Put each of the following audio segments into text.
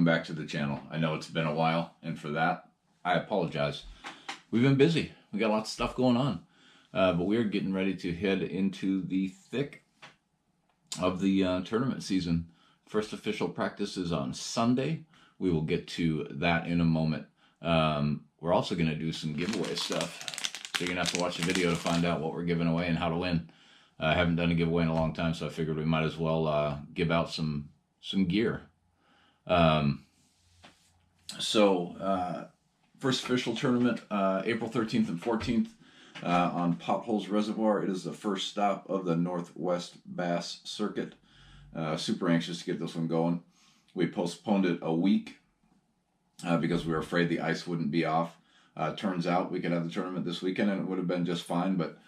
back to the channel. I know it's been a while, and for that, I apologize. We've been busy. We got lots of stuff going on, but we're getting ready to head into the thick of the tournament season. First official practice is on Sunday. We will get to that in a moment. We're also going to do some giveaway stuff. So you're going to have to watch the video to find out what we're giving away and how to win. I haven't done a giveaway in a long time, so I figured we might as well give out some gear. First official tournament, April 13th and 14th on Potholes Reservoir. It is the first stop of the Northwest Bass Circuit. Super anxious to get this one going. We postponed it a week because we were afraid the ice wouldn't be off. Turns out we could have the tournament this weekend and it would have been just fine, but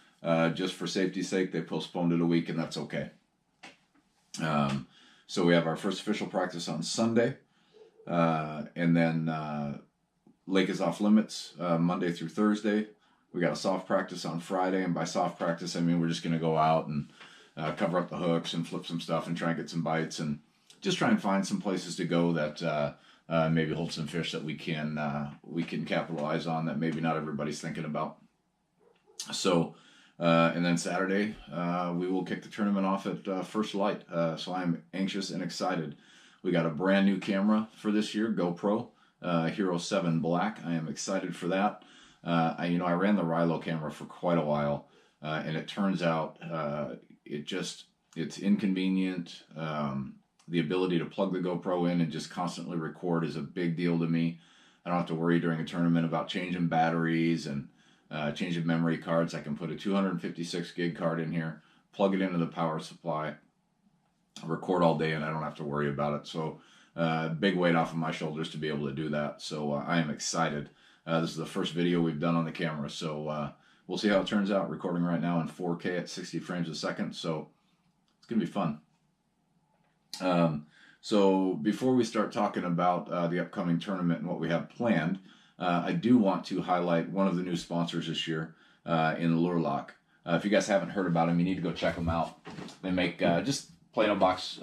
just for safety's sake, they postponed it a week, and that's okay. So we have our first official practice on Sunday, and then lake is off limits Monday through Thursday. We got a soft practice on Friday, and by soft practice, I mean we're just going to go out and cover up the hooks and flip some stuff and try and get some bites and just try and find some places to go that maybe hold some fish that we can capitalize on that maybe not everybody's thinking about. So, and then Saturday, we will kick the tournament off at first light. So I'm anxious and excited. We got a brand new camera for this year, Go Pro Hero 7 Black. I am excited for that. I ran the Rilo camera for quite a while, and it turns out it's inconvenient. The ability to plug the GoPro in and just constantly record is a big deal to me. I don't have to worry during a tournament about changing batteries and changing memory cards. I can put a 256 gig card in here, plug it into the power supply, record all day, and I don't have to worry about it. So big weight off of my shoulders to be able to do that. So I am excited. This is the first video we've done on the camera, so we'll see how it turns out. Recording right now in 4K at 60 frames a second, so it's going to be fun. So before we start talking about the upcoming tournament and what we have planned, I do want to highlight one of the new sponsors this year in Lure Lock. If you guys haven't heard about them, you need to go check them out. They make just Plano boxes.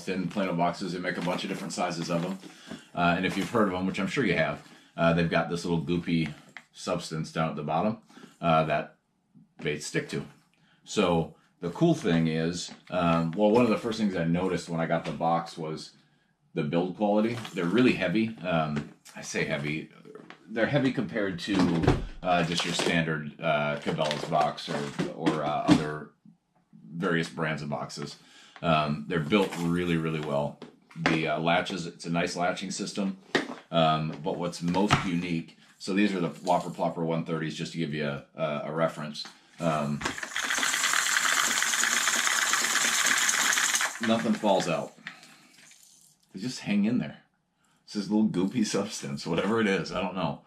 Thin Plano boxes. They make a bunch of different sizes of them. And if you've heard of them, which I'm sure you have, they've got this little goopy substance down at the bottom that baits stick to. So the cool thing is, one of the first things I noticed when I got the box was the build quality. They're really heavy. I say heavy. They're heavy compared to just your standard Cabela's box or other various brands of boxes. They're built really, really well. The latches, it's a nice latching system. But what's most unique, so these are the Whopper Plopper 130s, just to give you a reference. Nothing falls out. They just hang in there. It's this little goopy substance, whatever it is, I don't know.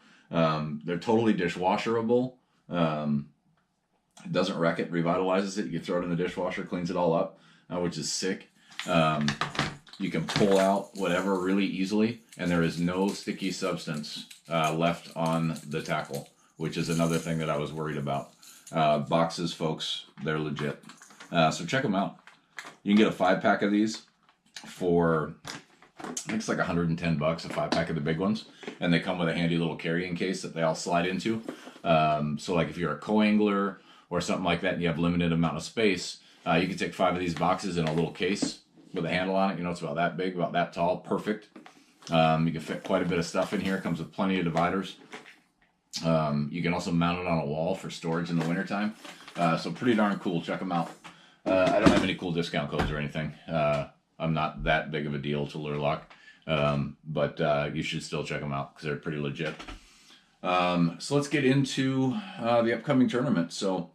They're totally dishwasherable. It doesn't wreck it, revitalizes it. You can throw it in the dishwasher, cleans it all up, which is sick. You can pull out whatever really easily, and there is no sticky substance left on the tackle, which is another thing that I was worried about. Boxes, folks, they're legit. So check them out. You can get a 5-pack of these for, I think it's like $110, a 5-pack of the big ones. And they come with a handy little carrying case that they all slide into. So like if you're a co-angler or something like that and you have limited amount of space, you can take 5 of these boxes in a little case with a handle on it. You know, it's about that big, about that tall, perfect. You can fit quite a bit of stuff in here. It comes with plenty of dividers. You can also mount it on a wall for storage in the wintertime. So pretty darn cool. Check them out. I don't have any cool discount codes or anything. I'm not that big of a deal to Lure Lock, but you should still check them out because they're pretty legit. So let's get into the upcoming tournament. So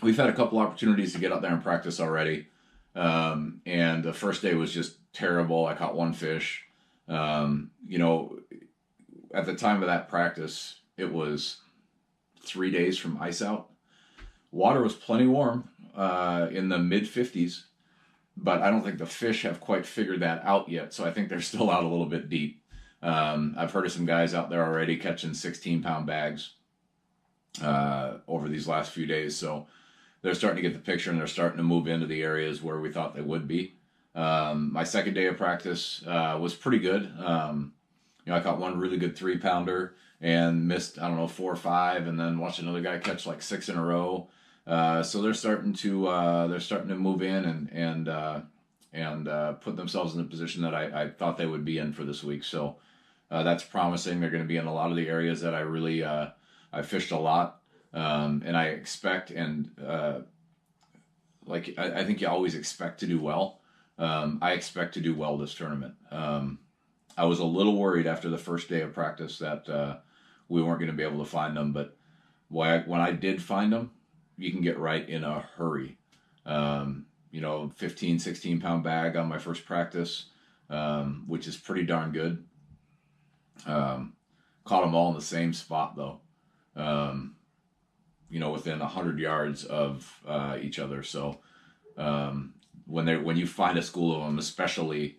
we've had a couple opportunities to get out there and practice already, and the first day was just terrible. I caught one fish. At the time of that practice, it was 3 days from ice out. Water was plenty warm, in the mid-50s, but I don't think the fish have quite figured that out yet, so I think they're still out a little bit deep. I've heard of some guys out there already catching 16-pound bags over these last few days, so they're starting to get the picture, and they're starting to move into the areas where we thought they would be. My second day of practice was pretty good. I caught one really good 3-pounder and missed, I don't know, 4 or 5, and then watched another guy catch like 6 in a row. So they're starting to move in and put themselves in the position that I thought they would be in for this week. So that's promising. They're going to be in a lot of the areas that I really I fished a lot, and I expect I think you always expect to do well. I expect to do well this tournament. I was a little worried after the first day of practice that we weren't going to be able to find them, but when I did find them, you can get right in a hurry. 15, 16 pound bag on my first practice, which is pretty darn good. Caught them all in the same spot though, within 100 yards of each other. So when you find a school of them, especially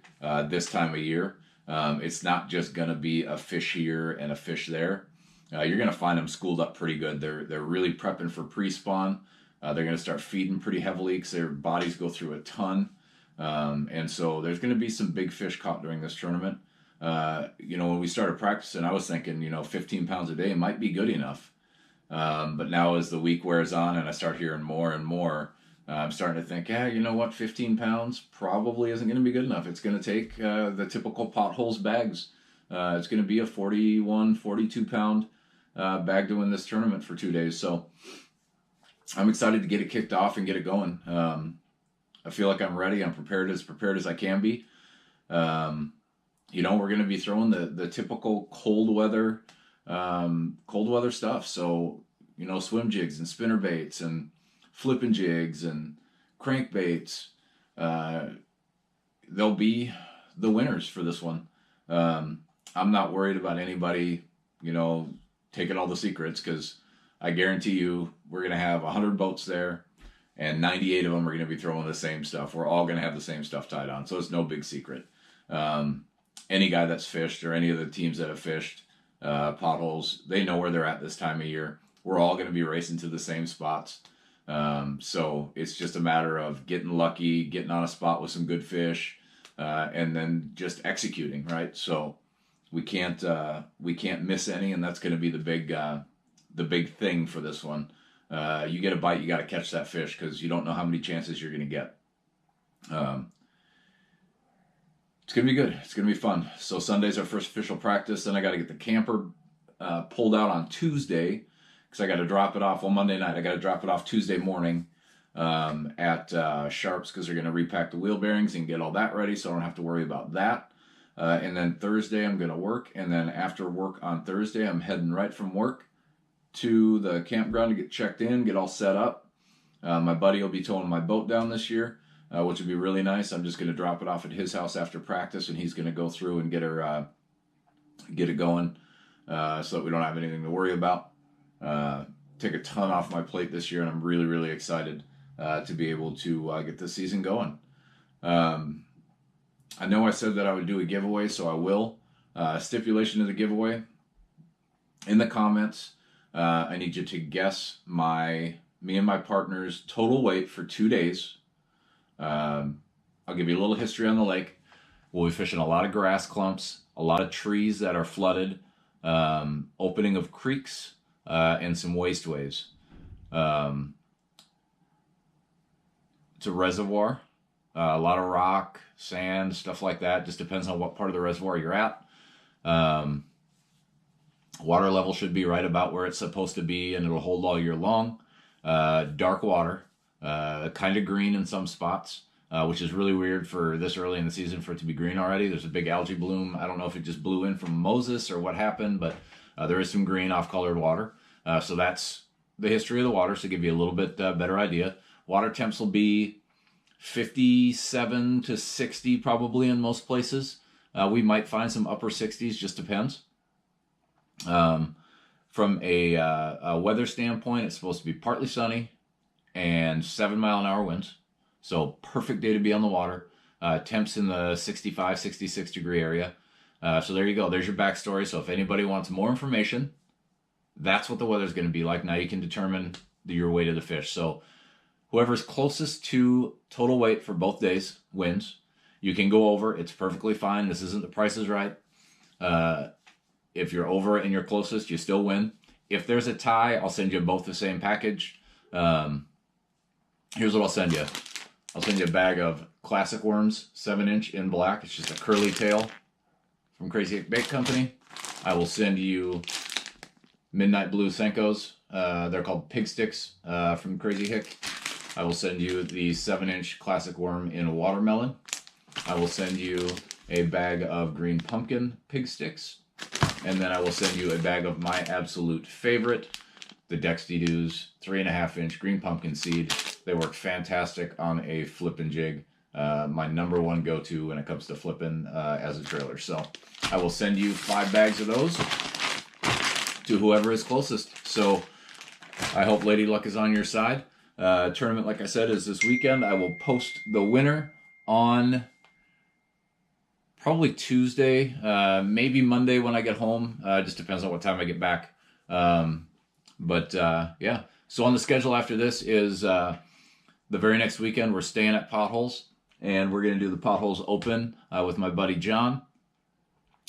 this time of year, it's not just going to be a fish here and a fish there. You're going to find them schooled up pretty good. They're really prepping for pre-spawn. They're going to start feeding pretty heavily because their bodies go through a ton. And so there's going to be some big fish caught during this tournament. When we started practicing, I was thinking, 15 pounds a day might be good enough. But now as the week wears on and I start hearing more and more, I'm starting to think, 15 pounds probably isn't going to be good enough. It's going to take the typical potholes bags. It's going to be a 41, 42 pound bag to win this tournament for 2 days. So I'm excited to get it kicked off and get it going. I feel like I'm ready. I'm prepared as I can be. We're going to be throwing the typical cold weather stuff. So, swim jigs and spinner baits and flipping jigs and crankbaits. They'll be the winners for this one. I'm not worried about anybody, taking all the secrets, because I guarantee you we're going to have 100 boats there and 98 of them are going to be throwing the same stuff. We're all going to have the same stuff tied on. So it's no big secret. Any guy that's fished or any of the teams that have fished potholes, they know where they're at this time of year. We're all going to be racing to the same spots. So it's just a matter of getting lucky, getting on a spot with some good fish, and then just executing, right? So we can't miss any, and that's going to be the big thing for this one. You get a bite, you got to catch that fish, because you don't know how many chances you're going to get. It's going to be good. It's going to be fun. So Sunday's our first official practice. Then I got to get the camper pulled out on Tuesday, because I got to drop it off. Well, Monday night, I got to drop it off Tuesday morning at Sharps, because they're going to repack the wheel bearings and get all that ready, so I don't have to worry about that. And then Thursday, I'm going to work. And then after work on Thursday, I'm heading right from work to the campground to get checked in, get all set up. My buddy will be towing my boat down this year, which would be really nice. I'm just going to drop it off at his house after practice, and he's going to go through and get it going, so that we don't have anything to worry about. Take a ton off my plate this year, and I'm really, really excited to be able to get this season going. I know I said that I would do a giveaway, so I will. Stipulation of the giveaway: in the comments, I need you to guess me and my partner's total weight for 2 days. I'll give you a little history on the lake. We'll be fishing a lot of grass clumps, a lot of trees that are flooded, opening of creeks, and some wasteways. It's a reservoir, a lot of rock, sand, stuff like that. Just depends on what part of the reservoir you're at. Water level should be right about where it's supposed to be, and it'll hold all year long. Dark water, kind of green in some spots, which is really weird for this early in the season for it to be green already. There's a big algae bloom. I don't know if it just blew in from Moses or what happened, but there is some green off-colored water. So that's the history of the water, so to give you a little bit better idea. Water temps will be 57 to 60 probably in most places. We might find some upper 60s, just depends. From a weather standpoint, it's supposed to be partly sunny and 7-mile-an-hour winds. So perfect day to be on the water. Temps in the 65, 66 degree area. So there you go. There's your backstory. So if anybody wants more information, that's what the weather's going to be like. Now you can determine your weight of the fish. So whoever's closest to total weight for both days wins. You can go over. It's perfectly fine. This isn't The Price is Right. If you're over and you're closest, you still win. If there's a tie, I'll send you both the same package. Here's what I'll send you. I'll send you a bag of classic worms, 7-inch in black. It's just a curly tail from Crazy Hick Bake Company. I will send you Midnight Blue Senkos. They're called Pig Sticks from Crazy Hick. I will send you the 7-inch classic worm in watermelon. I will send you a bag of green pumpkin pig sticks. And then I will send you a bag of my absolute favorite, the Dexty-Doos 3.5-inch green pumpkin seed. They work fantastic on a flippin' jig. My #1 go-to when it comes to flipping as a trailer. So I will send you 5 bags of those to whoever is closest. So I hope Lady Luck is on your side. Tournament, like I said, is this weekend. I will post the winner on probably Tuesday, maybe Monday when I get home. Just depends on what time I get back. Yeah. So on the schedule after this is the very next weekend, we're staying at Potholes, and we're going to do the Potholes Open with my buddy John.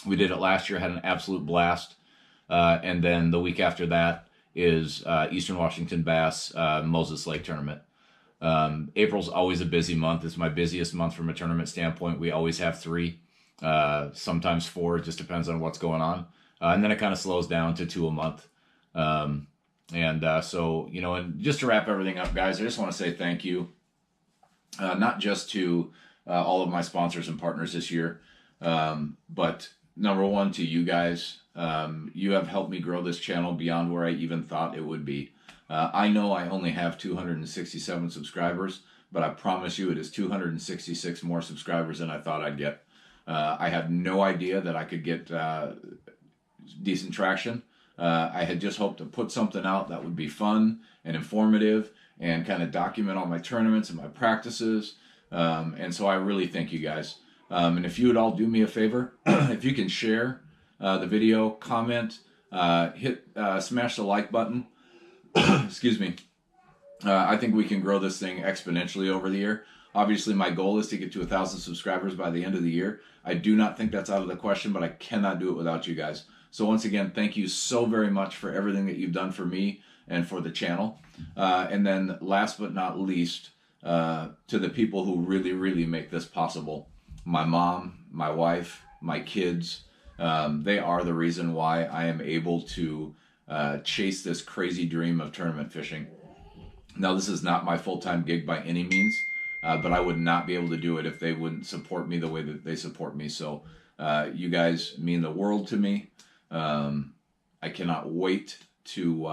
We did it last year, had an absolute blast. And then the week after that is Eastern Washington Bass Moses Lake Tournament. April's always a busy month. It's my busiest month from a tournament standpoint. We always have 3. Sometimes 4, it just depends on what's going on. And then it kind of slows down to 2 a month. So, you know, and just to wrap everything up, guys, I just want to say thank you, not just to all of my sponsors and partners this year, but #1 to you guys. You have helped me grow this channel beyond where I even thought it would be. I know I only have 267 subscribers, but I promise you it is 266 more subscribers than I thought I'd get. I had no idea that I could get decent traction. I had just hoped to put something out that would be fun and informative and kind of document all my tournaments and my practices. And so I really thank you guys. And if you would all do me a favor, if you can share the video, comment, smash the like button. Excuse me. I think we can grow this thing exponentially over the year. Obviously, my goal is to get to 1,000 subscribers by the end of the year. I do not think that's out of the question, but I cannot do it without you guys. So once again, thank you so very much for everything that you've done for me and for the channel. And then last but not least, to the people who really, really make this possible. My mom, my wife, my kids, they are the reason why I am able to chase this crazy dream of tournament fishing. Now, this is not my full-time gig by any means, but I would not be able to do it if they wouldn't support me the way that they support me. So you guys mean the world to me. I cannot wait to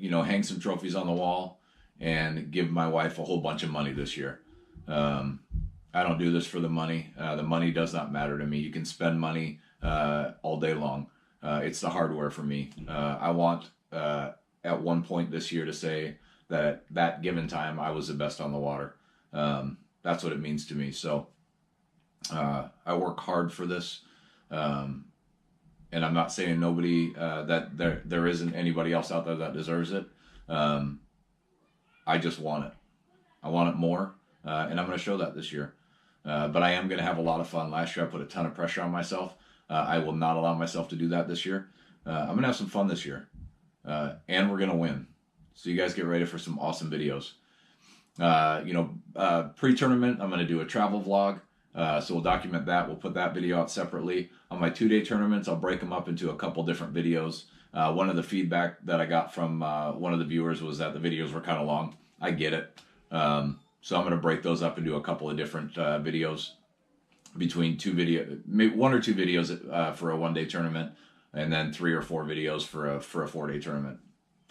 hang some trophies on the wall and give my wife a whole bunch of money this year. I don't do this for the money. The money does not matter to me. You can spend money all day long. It's the hardware for me. I want at one point this year to say that at that given time I was the best on the water. That's what it means to me. So I work hard for this. And I'm not saying nobody that there isn't anybody else out there that deserves it. I just want it. I want it more, and I'm going to show that this year. But I am going to have a lot of fun. Last year I put a ton of pressure on myself. I will not allow myself to do that this year. I'm going to have some fun this year, and we're going to win. So you guys get ready for some awesome videos. Pre-tournament, I'm going to do a travel vlog. So we'll document that. We'll put that video out separately. On my 2-day tournaments, I'll break them up into a couple different videos. One of the feedback that I got from one of the viewers was that the videos were kind of long. I get it. So I'm going to break those up into a couple of different videos between maybe 1 or 2 videos for a 1-day tournament, and then 3 or 4 videos for a 4-day tournament,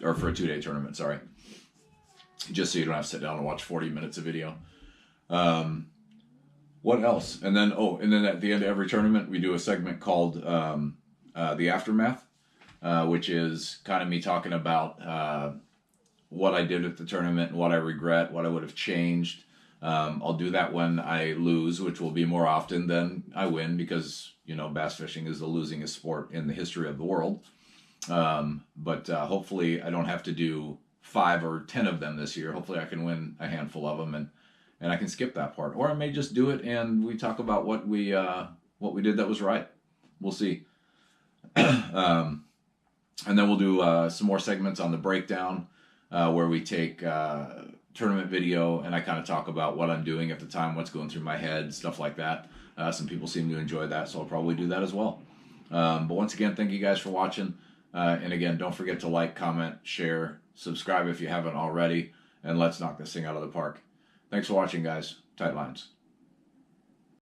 or for a 2-day tournament, sorry. Just so you don't have to sit down and watch 40 minutes of video. What else? And then at the end of every tournament, we do a segment called The Aftermath, which is kind of me talking about what I did at the tournament, what I regret, what I would have changed. I'll do that when I lose, which will be more often than I win, because, bass fishing is the losingest sport in the history of the world. But hopefully I don't have to do 5 or 10 of them this year. Hopefully I can win a handful of them and I can skip that part. Or I may just do it and we talk about what we did that was right. We'll see. And then we'll do some more segments on the breakdown where we take tournament video and I kind of talk about what I'm doing at the time, what's going through my head, stuff like that. Some people seem to enjoy that, so I'll probably do that as well. But once again, thank you guys for watching. And again, don't forget to like, comment, share, subscribe if you haven't already, and let's knock this thing out of the park. Thanks for watching, guys. Tight lines.